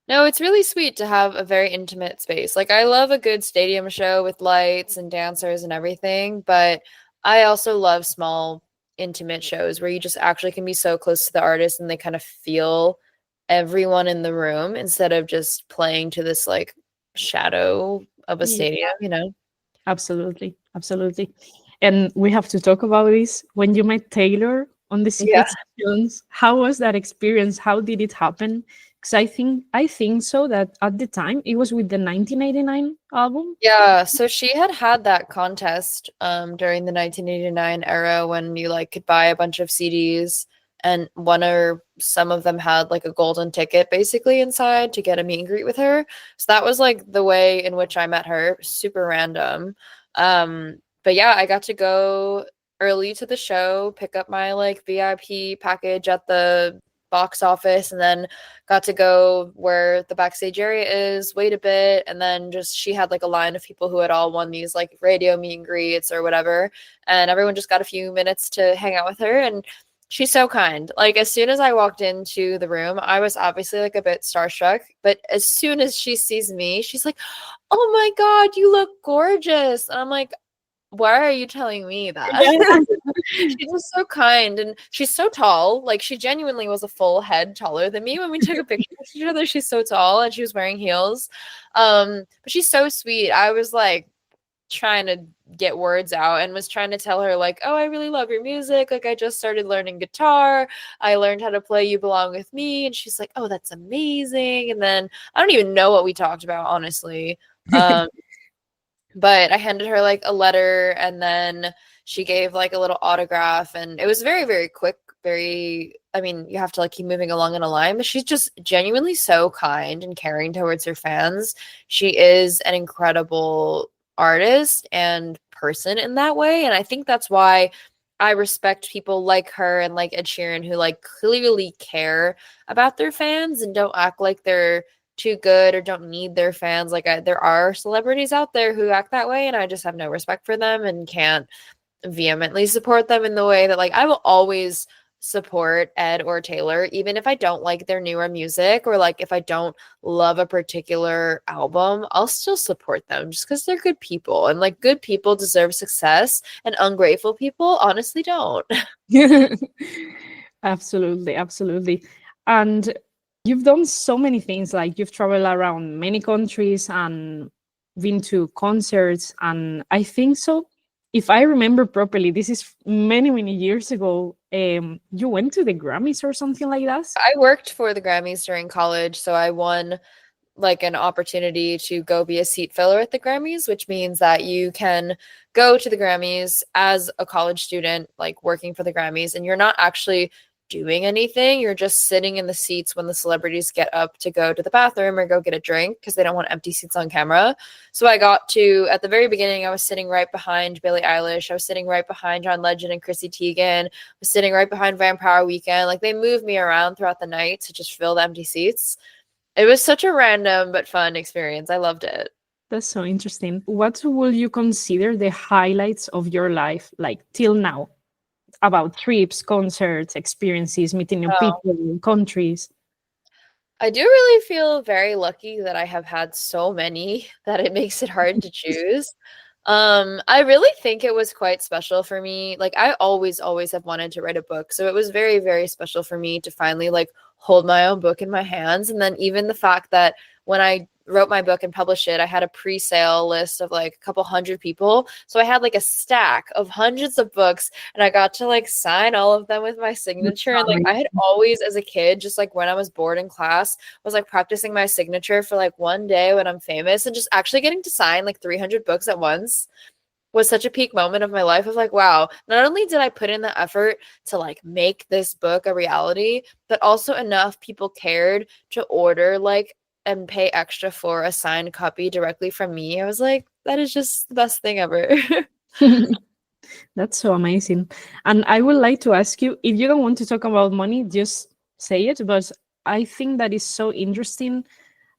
No, it's really sweet to have a very intimate space. Like, I love a good stadium show with lights and dancers and everything, but I also love small, intimate shows where you just actually can be so close to the artist and they kind of feel everyone in the room instead of just playing to this like shadow of a Yeah, stadium, you know? absolutely, absolutely. And we have to talk about this. When you met Taylor on the Yeah. Secret Sessions, how was that experience? How did it happen? Because I think so that at the time it was with the 1989 album. Yeah, so she had had that contest during the 1989 era when you like could buy a bunch of CDs and one or some of them had like a golden ticket basically inside to get a meet and greet with her. So that was like the way in which I met her, super random. But yeah, I got to go early to the show, pick up my like VIP package at the box office, and then got to go where the backstage area is, wait a bit, and then just she had like a line of people who had all won these like radio meet and greets or whatever, and everyone just got a few minutes to hang out with her. And she's so kind. Like as soon as I walked into the room, I was obviously like a bit starstruck, but as soon as she sees me, she's like, "Oh my God, you look gorgeous." And I'm like, why are you telling me that? Yeah. She's just so kind, and she's so tall. Like she genuinely was a full head taller than me when we took a picture of each other. She's so tall, and she was wearing heels. But she's so sweet. I was like trying to get words out and was trying to tell her like, oh, I really love your music. Like I just started learning guitar. I learned how to play You Belong With Me. And she's like, oh, that's amazing. And then I don't even know what we talked about, honestly. But I handed her like a letter, and then she gave like a little autograph, and it was very, very quick. I mean, you have to like keep moving along in a line, but she's just genuinely so kind and caring towards her fans. She is an incredible artist and person in that way. And I think that's why I respect people like her and like Ed Sheeran, who like clearly care about their fans and don't act like they're too good or don't need their fans. Like there are celebrities out there who act that way, and I just have no respect for them and can't vehemently support them in the way that like I will always support Ed or Taylor, even if I don't like their newer music, or like if I don't love a particular album, I'll still support them just because they're good people, and like good people deserve success and ungrateful people honestly don't. Absolutely, absolutely. And you've done so many things, like you've traveled around many countries and been to concerts. And I think so, if I remember properly, this is many, many years ago. You went to the Grammys or something like that. I worked for the Grammys during college, so I won like an opportunity to go be a seat filler at the Grammys, which means that you can go to the Grammys as a college student, like working for the Grammys, and you're not actually doing anything. You're just sitting in the seats when the celebrities get up to go to the bathroom or go get a drink because they don't want empty seats on camera. So I got to, at the very beginning, I was sitting right behind Billie Eilish. I was sitting right behind John Legend and Chrissy Teigen. I was sitting right behind Vampire Weekend. Like they moved me around throughout the night to just fill the empty seats. It was such a random but fun experience. I loved it. That's so interesting. What will you consider the highlights of your life, like till now, about trips, concerts, experiences, meeting new Oh. people, countries? I do really feel very lucky that I have had so many that it makes it hard to choose. I really think it was quite special for me. Like I always have wanted to write a book. So it was very, very special for me to finally like hold my own book in my hands. And then even the fact that when I wrote my book and published it, I had a pre-sale list of like a couple hundred people. So I had like a stack of hundreds of books, and I got to like sign all of them with my signature. And like I had always as a kid, just like when I was bored in class, was like practicing my signature for like one day when I'm famous, and just actually getting to sign like 300 books at once was such a peak moment of my life of like, wow, not only did I put in the effort to like make this book a reality, but also enough people cared to order like and pay extra for a signed copy directly from me. I was like, that is just the best thing ever. That's so amazing. And I would like to ask you, if you don't want to talk about money, just say it. But I think that is so interesting.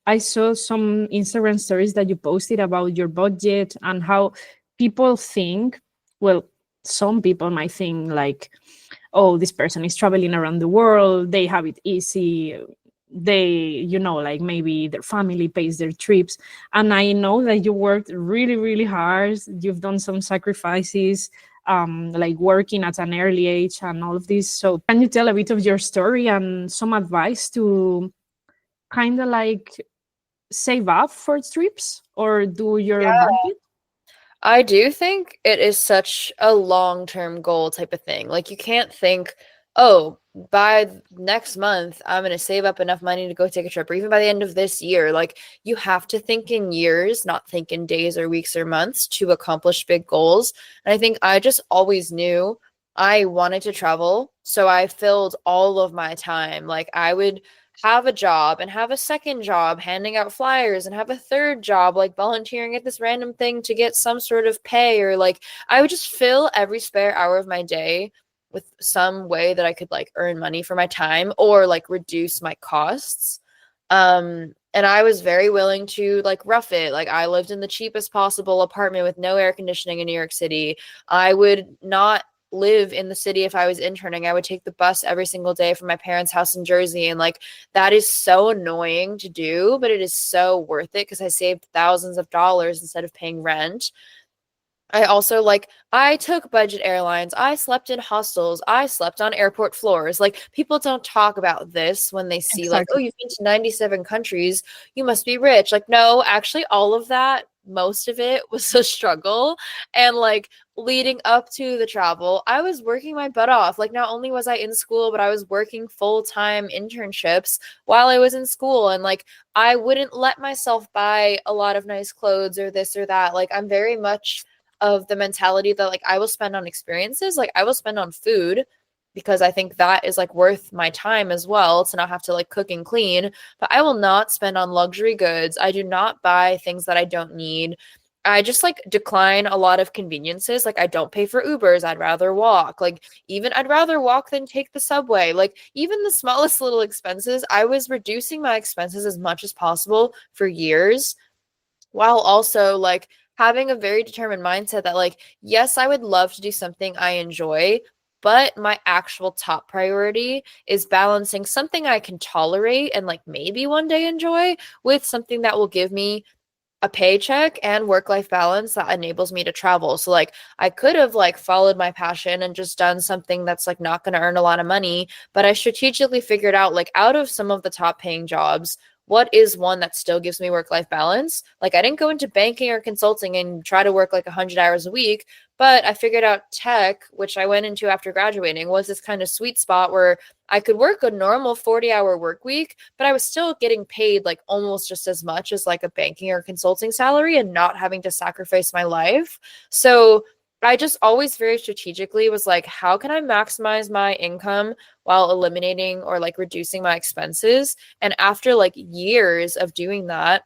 I saw some Instagram stories that you posted about your budget and how people think, well, some people might think like, oh, this person is traveling around the world, they have it easy, they, you know, like maybe their family pays their trips. And I know that you worked really, really hard. You've done some sacrifices, like working at an early age and all of this. So can you tell a bit of your story and some advice to kind of like save up for trips or do your Yeah. budget? I do think it is such a long-term goal type of thing. Like you can't think, oh, by next month, I'm going to save up enough money to go take a trip, or even by the end of this year. Like you have to think in years, not think in days or weeks or months to accomplish big goals. And I think I just always knew I wanted to travel. So I filled all of my time. Like I would have a job and have a second job handing out flyers and have a third job like volunteering at this random thing to get some sort of pay, or like I would just fill every spare hour of my day with some way that I could like earn money for my time or like reduce my costs. And I was very willing to like rough it. Like I lived in the cheapest possible apartment with no air conditioning in New York City. I would not live in the city if I was interning. I would take the bus every single day from my parents' house in Jersey. And like that is so annoying to do, but it is so worth it because I saved thousands of dollars instead of paying rent. I also like I took budget airlines. I slept in hostels. I slept on airport floors. Like people don't talk about this when they see like, oh, Exactly. you've been to 97 countries. You must be rich. Like no, actually all of that, most of it was a struggle. And like leading up to the travel, I was working my butt off. Like not only was I in school, but I was working full-time internships while I was in school, and like I wouldn't let myself buy a lot of nice clothes or this or that. Like I'm very much of the mentality that like I will spend on experiences, like I will spend on food because I think that is like worth my time as well to not have to like cook and clean, but I will not spend on luxury goods. I do not buy things that I don't need. I just like decline a lot of conveniences. Like I don't pay for Ubers. I'd rather walk. Like even I'd rather walk than take the subway. Like even the smallest little expenses, I was reducing my expenses as much as possible for years, while also like having a very determined mindset that like yes, I would love to do something I enjoy, but my actual top priority is balancing something I can tolerate and like maybe one day enjoy with something that will give me a paycheck and work-life balance that enables me to travel. So like I could have like followed my passion and just done something that's like not going to earn a lot of money, but I strategically figured out like out of some of the top paying jobs, what is one that still gives me work-life balance? Like I didn't go into banking or consulting and try to work like 100 hours a week, but I figured out tech, which I went into after graduating, was this kind of sweet spot where I could work a normal 40-hour work week, but I was still getting paid like almost just as much as like a banking or consulting salary and not having to sacrifice my life. So I just always very strategically was like, how can I maximize my income while eliminating or like reducing my expenses? And after like years of doing that,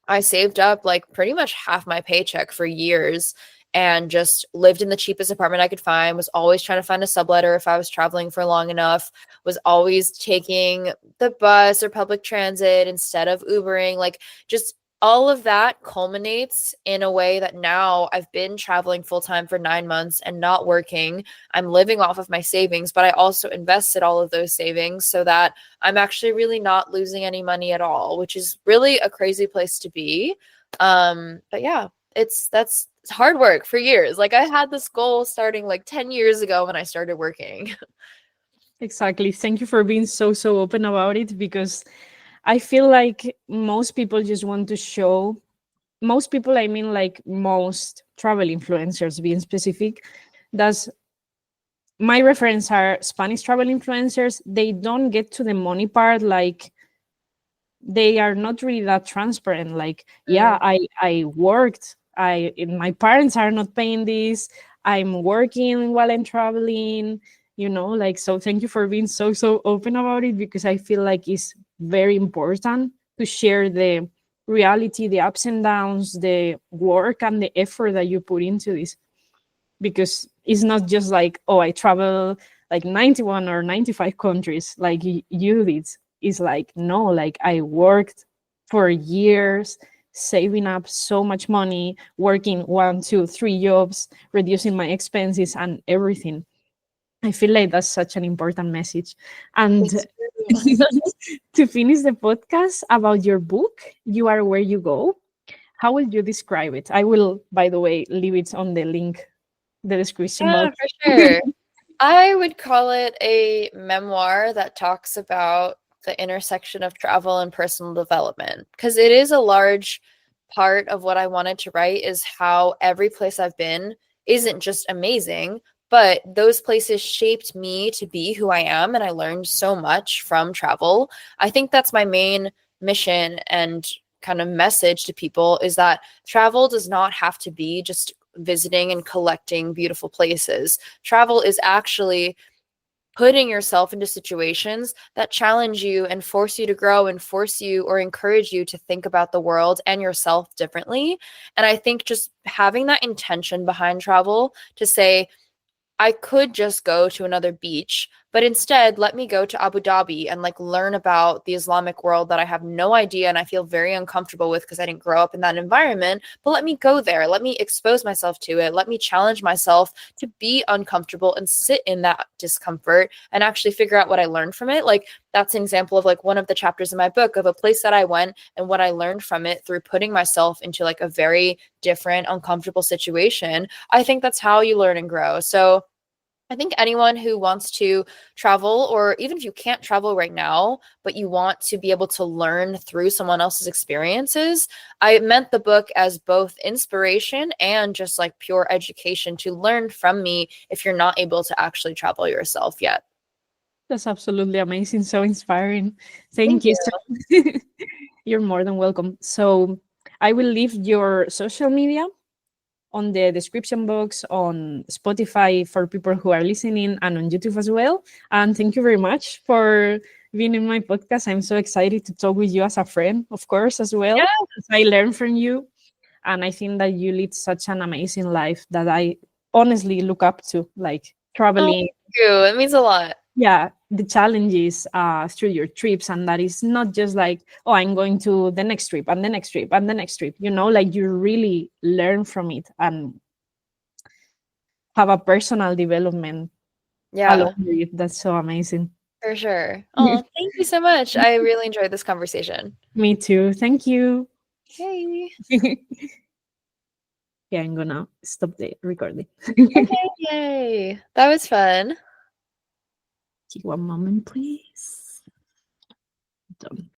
I saved up like pretty much half my paycheck for years and just lived in the cheapest apartment I could find, was always trying to find a subletter if I was traveling for long enough, was always taking the bus or public transit instead of Ubering, like just all of that culminates in a way that now I've been traveling full time for 9 months and not working. I'm living off of my savings, but I also invested all of those savings so that I'm actually really not losing any money at all, which is really a crazy place to be. But yeah, it's hard work for years. Like I had this goal starting like 10 years ago when I started working. Exactly. Thank you for being so open about it, because I feel like most people just want to show, most people, I mean like most travel influencers being specific, that's my reference are Spanish travel influencers. They don't get to the money part, like they are not really that transparent. Like, yeah, Mm. I worked. My parents are not paying this. I'm working while I'm traveling. Like, so thank you for being so open about it, because I feel like it's very important to share the reality, the ups and downs, the work and the effort that you put into this, because it's not just like, oh, I travel like 91 or 95 countries like you did. It's like, no, like I worked for years, saving up so much money, working 1 2 3 jobs, reducing my expenses and everything. I feel like that's such an important message. And It's true. to finish the podcast about your book, You Are Where You Go, how will you describe it? I will, by the way, leave it on the link, the description Yeah, box. for sure. I would call it a memoir that talks about the intersection of travel and personal development, because it is a large part of what I wanted to write is how every place I've been isn't just amazing, but those places shaped me to be who I am, and I learned so much from travel. I think that's my main mission and kind of message to people is that travel does not have to be just visiting and collecting beautiful places. Travel is actually putting yourself into situations that challenge you and force you to grow and force you or encourage you to think about the world and yourself differently. And I think just having that intention behind travel to say, I could just go to another beach, but instead let me go to Abu Dhabi and like learn about the Islamic world that I have no idea and I feel very uncomfortable with because I didn't grow up in that environment. But let me go there. Let me expose myself to it. Let me challenge myself to be uncomfortable and sit in that discomfort and actually figure out what I learned from it. Like that's an example of like one of the chapters in my book of a place that I went and what I learned from it through putting myself into like a very different, uncomfortable situation. I think that's how you learn and grow. So I think anyone who wants to travel, or even if you can't travel right now, but you want to be able to learn through someone else's experiences, I meant the book as both inspiration and just like pure education to learn from me if you're not able to actually travel yourself yet. That's absolutely amazing. So inspiring. Thank Thank you. you. You're more than welcome. So I will leave your social media on the description box on Spotify for people who are listening and on YouTube as well. And thank you very much for being in my podcast. I'm so excited to talk with you as a friend, of course, as well. Yeah, I learn from you. And I think that you lead such an amazing life that I honestly look up to, like oh, traveling. thank you. It means a lot. Yeah, the challenges through your trips, and that is not just like, oh, I'm going to the next trip and the next trip and the next trip, like you really learn from it and have a personal development Yeah, along with it. That's so amazing. for sure. Oh, thank you so much. I really enjoyed this conversation. Me too. Thank you. Yay. Yeah, I'm gonna stop the recording. Okay, yay. That was fun. One moment, please. Done.